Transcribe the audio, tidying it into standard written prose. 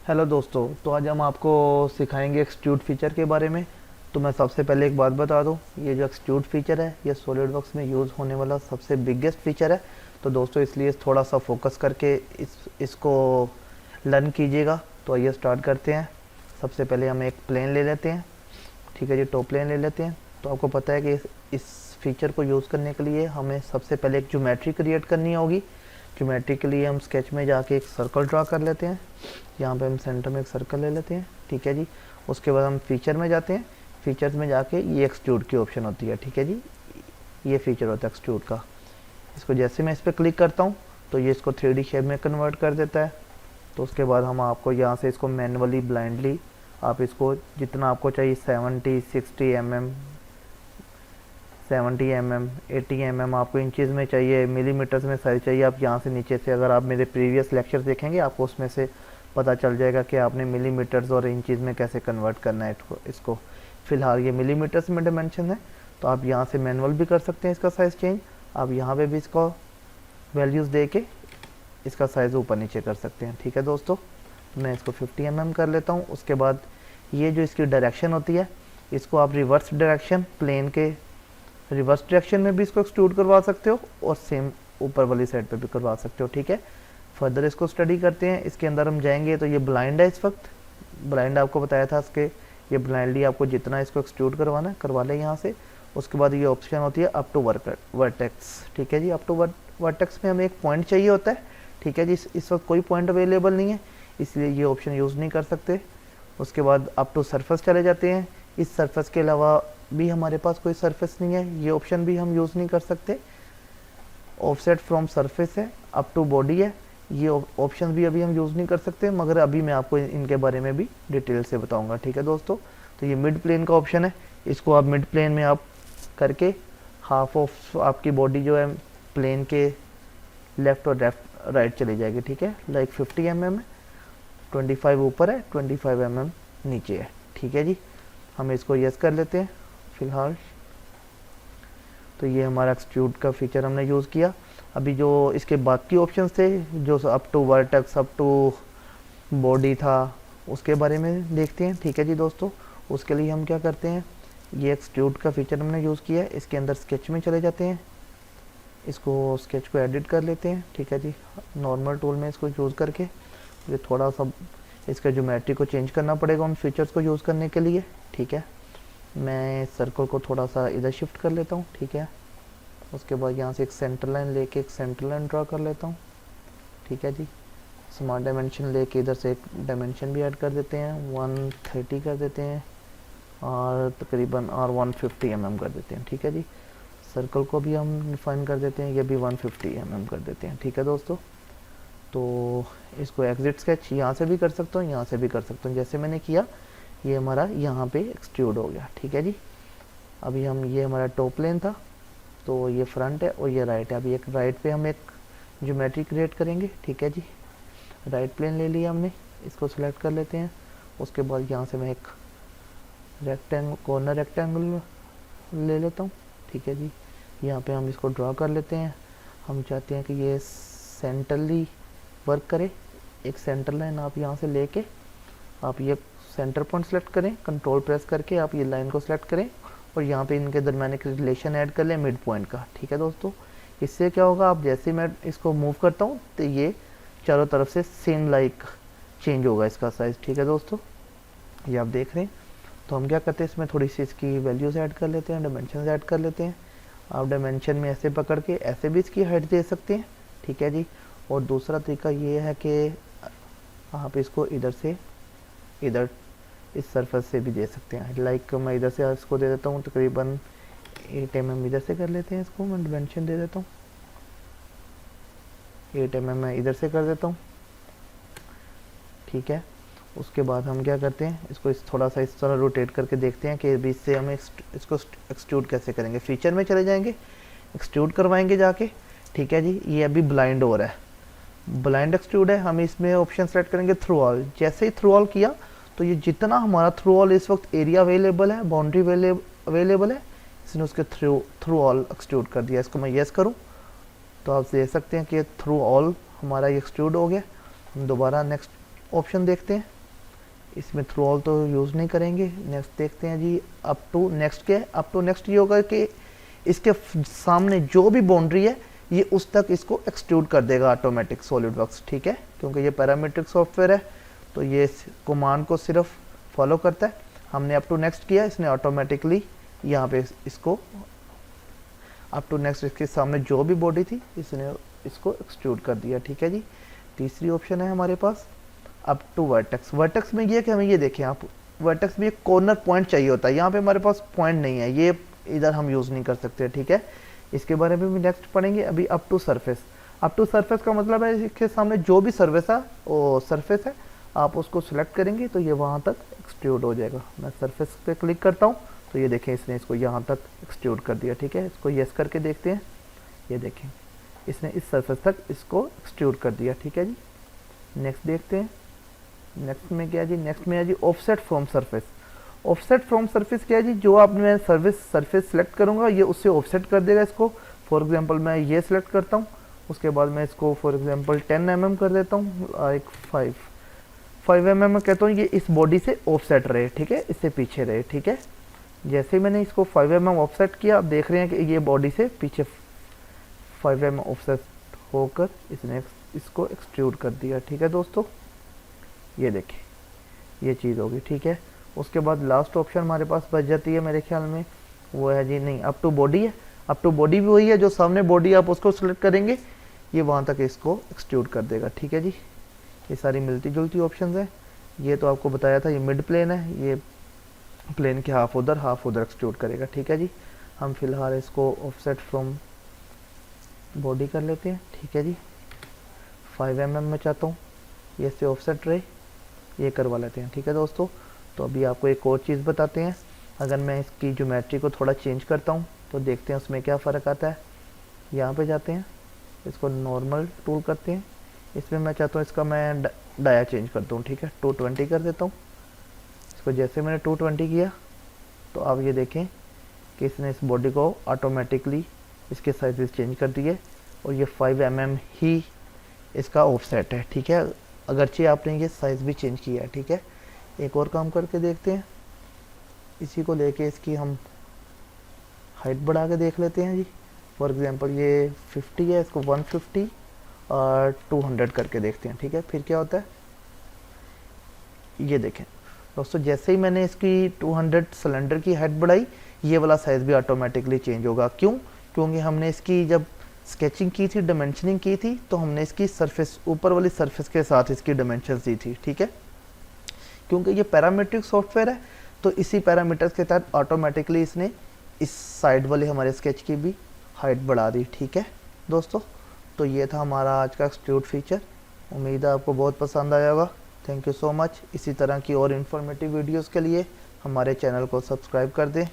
Hello दोस्तों, तो आज हम आपको सिखाएंगे एक्सट्रूड फीचर के बारे में। तो मैं सबसे पहले एक बात बता दूं, ये जो एक्सट्रूड फीचर है ये सॉलिड वर्क्स में यूज़ होने वाला सबसे बिगेस्ट फीचर है। तो दोस्तों इसलिए थोड़ा सा फोकस करके इसको लर्न कीजिएगा। तो आइए स्टार्ट करते हैं। सबसे पहले हम एक प्लेन ले लेते हैं। ठीक है जी, टॉप प्लेन ले लेते हैं। तो आपको पता है कि इस फीचर को यूज़ करने के लिए हमें सबसे पहले एक ज्योमेट्री क्रिएट करनी होगी। ज्योमेट्री के लिए हम स्केच में जाके एक सर्कल ड्रा कर लेते हैं। यहाँ पे हम सेंटर में एक सर्कल ले लेते हैं। ठीक है जी, उसके बाद हम फीचर में जाते हैं। फीचर्स में जाके ये एक्सट्रूड की ऑप्शन होती है। ठीक है जी, ये फीचर होता है एक्सट्रूड का। इसको जैसे मैं इस पर क्लिक करता हूँ तो ये इसको 3D शेप में कन्वर्ट कर देता है। तो उसके बाद हम आपको यहाँ से इसको मैनुअली ब्लाइंडली आप इसको जितना आपको चाहिए 70 60 mm 70 mm 80 mm आपको इंचज़ में चाहिए, मिलीमीटर्स में साइज चाहिए, आप यहाँ से नीचे से अगर आप मेरे प्रीवियस लेक्चर देखेंगे आपको उसमें से पता चल जाएगा कि आपने मिलीमीटर्स और इंचज़ में कैसे कन्वर्ट करना है इसको। फ़िलहाल ये मिलीमीटर्स में डायमेंशन है, तो आप यहाँ से मैनुअल भी कर सकते हैं इसका साइज़ चेंज। आप यहाँ पे भी इसको वैल्यूज़ दे के इसका साइज़ ऊपर नीचे कर सकते हैं। ठीक है दोस्तों, मैं इसको 50 mm कर लेता हूँ। उसके बाद ये जो इसकी डायरेक्शन होती है इसको आप रिवर्स डायरेक्शन, प्लेन के रिवर्स डायरेक्शन में भी इसको एक्सट्रूड करवा सकते हो और सेम ऊपर वाली साइड पे भी करवा सकते हो। ठीक है, फर्दर इसको स्टडी करते हैं। इसके अंदर हम जाएंगे तो ये ब्लाइंड है इस वक्त। ब्लाइंड आपको बताया था इसके, ये ब्लाइंडली आपको जितना इसको एक्सट्रूड करवाना है करवा ले यहाँ से। उसके बाद ये ऑप्शन होती है अप टू वर्टेक्स। ठीक है जी, अप टू वर्टेक्स में हमें एक पॉइंट चाहिए होता है। ठीक है जी, इस वक्त कोई पॉइंट अवेलेबल नहीं है इसलिए ये ऑप्शन यूज़ नहीं कर सकते। उसके बाद अप टू सरफेस चले जाते हैं। इस सरफेस के अलावा भी हमारे पास कोई सरफेस नहीं है, ये ऑप्शन भी हम यूज़ नहीं कर सकते। ऑफसेट फ्रॉम सरफेस है, अप टू बॉडी है, ये ऑप्शन भी अभी हम यूज़ नहीं कर सकते, मगर अभी मैं आपको इनके बारे में भी डिटेल से बताऊंगा। ठीक है दोस्तों, तो ये मिड प्लेन का ऑप्शन है, इसको आप मिड प्लेन में आप करके हाफ ऑफ आपकी बॉडी जो है प्लेन के लेफ़्ट और राइट चली जाएगी। ठीक है, लाइक 50 mm है, 25 ऊपर है, 25 mm नीचे है। ठीक है जी, हम इसको यस कर लेते हैं फ़िलहाल। तो ये हमारा एक्सट्रूड का फीचर हमने यूज़ किया। अभी जो इसके बाकी ऑप्शंस थे जो up to vertex, up to body था, उसके बारे में देखते हैं। ठीक है जी दोस्तों, उसके लिए हम क्या करते हैं, ये एक्सट्रूड का फीचर हमने यूज़ किया है। इसके अंदर स्केच में चले जाते हैं, इसको स्केच को एडिट कर लेते हैं। ठीक है जी, नॉर्मल टूल में इसको यूज़ करके ये थोड़ा सा इसका ज्योमेट्री को चेंज करना पड़ेगा उन फीचर्स को यूज़ करने के लिए। ठीक है, मैं सर्कल को थोड़ा सा इधर शिफ्ट कर लेता हूँ। ठीक है, उसके बाद यहाँ से एक सेंटर लाइन लेके एक सेंटर लाइन ड्रा कर लेता हूँ। ठीक है जी, स्मार्ट डायमेंशन लेके इधर से एक डायमेंशन भी ऐड कर देते हैं, 130 कर देते हैं और तकरीबन और 150 mm कर देते हैं। ठीक है जी, सर्कल को भी हम डिफाइन कर देते हैं, ये भी 150 mm कर देते हैं। ठीक है दोस्तों, तो इसको एग्जिट स्केच यहाँ से भी कर सकता हूँ, यहाँ से भी कर सकता हूँ, जैसे मैंने किया ये हमारा यहाँ पे एक्सट्रूड हो गया। ठीक है जी, अभी हम ये हमारा टॉप प्लेन था, तो ये फ्रंट है और ये राइट है। अभी एक राइट पे हम एक ज्योमेट्री क्रिएट करेंगे। ठीक है जी, राइट प्लेन ले लिया हमने, इसको सिलेक्ट कर लेते हैं। उसके बाद यहाँ से मैं एक कॉर्नर रेक्टेंगल ले लेता हूँ। ठीक है जी, यहाँ पे हम इसको ड्रा कर लेते हैं। हम चाहते हैं कि ये सेंटरली वर्क करे। एक सेंटर लाइन आप यहाँ से लेके आप ये सेंटर पॉइंट सेलेक्ट करें, कंट्रोल प्रेस करके आप ये लाइन को सिलेक्ट करें और यहाँ पे इनके दरमियान एक रिलेशन ऐड कर लें मिड पॉइंट का। ठीक है दोस्तों, इससे क्या होगा, आप जैसे मैं इसको मूव करता हूँ तो ये चारों तरफ से सेम लाइक चेंज होगा इसका साइज़। ठीक है दोस्तों, ये आप देख रहे हैं। तो हम क्या करते हैं, इसमें थोड़ी सी इसकी वैल्यूज़ ऐड कर लेते हैं, डायमेंशन ऐड कर लेते हैं। आप डायमेंशन में ऐसे पकड़ के ऐसे भी इसकी हाइट दे सकते हैं। ठीक है जी, और दूसरा तरीका ये है कि आप इसको इधर से इधर इस सरफेस से भी दे सकते हैं। लाइक मैं इधर से इसको दे देता हूँ तकरीबन 8 mm इधर से कर लेते हैं, इसको मैं डायमेंशन दे देता हूँ 8 mm मैं इधर से कर देता हूँ। ठीक है, उसके बाद हम क्या करते हैं, इसको थोड़ा सा इस तरह रोटेट करके देखते हैं कि बीच से हम इसको एक्सट्रूड कैसे करेंगे। फीचर में चले जाएंगे, एक्सट्रूड करवाएंगे जाके। ठीक है जी, ये अभी ब्लाइंड हो रहा है, ब्लाइंड एक्सट्रूड है। हम इसमें ऑप्शन सेलेक्ट करेंगे थ्रू ऑल। जैसे ही थ्रू ऑल किया तो ये जितना हमारा थ्रू ऑल इस वक्त एरिया अवेलेबल है, बाउंड्री अवेलेबल है, इसने उसके थ्रू ऑल एक्सट्रूड कर दिया। इसको मैं येस करूँ तो आप देख सकते हैं कि थ्रू ऑल हमारा ये एक्सट्रूड हो गया। हम दोबारा नेक्स्ट ऑप्शन देखते हैं, इसमें थ्रू ऑल तो यूज़ नहीं करेंगे। नेक्स्ट देखते हैं जी, अप टू नेक्स्ट क्या है, अप टू नेक्स्ट ये होगा कि इसके सामने जो भी बाउंड्री है ये उस तक इसको एक्सट्रूड कर देगा ऑटोमेटिक सॉलिड वर्क्स, ठीक है, क्योंकि ये पैरामीट्रिक सॉफ्टवेयर है तो ये कमांड को सिर्फ फॉलो करता है। हमने अप टू नेक्स्ट किया, इसने ऑटोमेटिकली यहाँ पे इसको अप टू नेक्स्ट, इसके सामने जो भी बॉडी थी इसने इसको एक्सट्रूड कर दिया, ठीक है जी। तीसरी ऑप्शन है हमारे पास अप टू वर्टेक्स। वर्टेक्स में ये कि हमें ये देखें आप, वर्टेक्स में एक कॉर्नर पॉइंट चाहिए होता है, यहाँ पे हमारे पास पॉइंट नहीं है, ये इधर हम यूज़ नहीं कर सकते, ठीक है। इसके बारे में भी नेक्स्ट पढ़ेंगे। अभी up to surface, up to surface का मतलब है इसके सामने जो भी सर्विस है वो सरफेस है आप उसको सिलेक्ट करेंगे तो ये वहाँ तक एक्सट्रूड हो जाएगा। मैं सरफेस पे क्लिक करता हूँ तो ये देखें इसने इसको यहाँ तक एक्सट्रूड कर दिया, ठीक है। इसको यस करके देखते हैं, ये देखें इसने इस सरफेस तक इसको एक्सट्रूड कर दिया, ठीक है जी। नेक्स्ट देखते हैं, नेक्स्ट में क्या है जी, नेक्स्ट में है जी offset from surface. Offset from surface क्या है जी, जो आप मैं सरफेस सेलेक्ट करूँगा ये उससे ऑफसेट कर देगा इसको। फॉर एग्जांपल मैं ये सिलेक्ट करता हूँ, उसके बाद मैं इसको फॉर एग्जांपल 10 mm कर देता हूँ, लाइक 5 mm में कहता हूँ ये इस बॉडी से ऑफसेट रहे, ठीक है, इससे पीछे रहे, ठीक है। जैसे ही मैंने इसको 5 mm ऑफसेट किया, आप देख रहे हैं कि ये बॉडी से पीछे 5 mm ऑफसेट होकर इसने इसको एक्सट्रूड कर दिया, ठीक है दोस्तों। ये देखिए ये चीज़ होगी, ठीक है। उसके बाद लास्ट ऑप्शन हमारे पास बच जाती है मेरे ख्याल में, वो है जी नहीं अप टू बॉडी है। अप टू बॉडी भी वही है, जो सामने बॉडी आप उसको सिलेक्ट करेंगे ये वहाँ तक इसको एक्सट्रूड कर देगा, ठीक है जी। ये सारी मिलती जुलती ऑप्शंस हैं। ये तो आपको बताया था, ये मिड प्लेन है, ये प्लेन के हाफ उधर एक्सट्रूड करेगा, ठीक है जी। हम फिलहाल इसको ऑफसेट फ्रॉम बॉडी कर लेते हैं, ठीक है जी। 5 mm में चाहता हूँ ये से ऑफसेट रहे, ये करवा लेते हैं, ठीक है दोस्तों। तो अभी आपको एक और चीज़ बताते हैं, अगर मैं इसकी ज्योमेट्री को थोड़ा चेंज करता हूँ तो देखते हैं उसमें क्या फ़र्क आता है। यहाँ पे जाते हैं, इसको नॉर्मल टूल करते हैं, इसमें मैं चाहता हूँ इसका मैं डाया चेंज करता हूँ, ठीक है, 220 कर देता हूँ। इसको जैसे मैंने 220 किया तो आप ये देखें कि इसने इस बॉडी को ऑटोमेटिकली इसके साइज़ चेंज कर दिए और ये 5 mm ही इसका ऑफसेट है, ठीक है, अगरचे आपने ये साइज़ भी चेंज किया है, ठीक है। एक और काम करके देखते हैं, इसी को लेके इसकी हम हाइट बढ़ा के देख लेते हैं जी। फॉर एग्जांपल ये 50 है, इसको 150 और 200 करके देखते हैं, ठीक है, फिर क्या होता है। ये देखें दोस्तों, जैसे ही मैंने इसकी 200 सिलेंडर की हाइट बढ़ाई ये वाला साइज़ भी ऑटोमेटिकली चेंज होगा। क्यों? क्योंकि हमने इसकी जब स्केचिंग की थी, डायमेंशनिंग की थी, तो हमने इसकी सरफेस ऊपर वाली सरफेस के साथ इसकी डायमेंशंस दी थी, ठीक है। क्योंकि ये पैरामीट्रिक सॉफ्टवेयर है तो इसी पैरामीटर्स के तहत ऑटोमेटिकली इसने इस साइड वाले हमारे स्केच की भी हाइट बढ़ा दी, ठीक है दोस्तों। तो ये था हमारा आज का एक्सट्रूड फीचर, उम्मीद है आपको बहुत पसंद आया होगा। Thank you so much. इसी तरह की और इन्फॉर्मेटिव वीडियोज़ के लिए हमारे चैनल को सब्सक्राइब कर दें।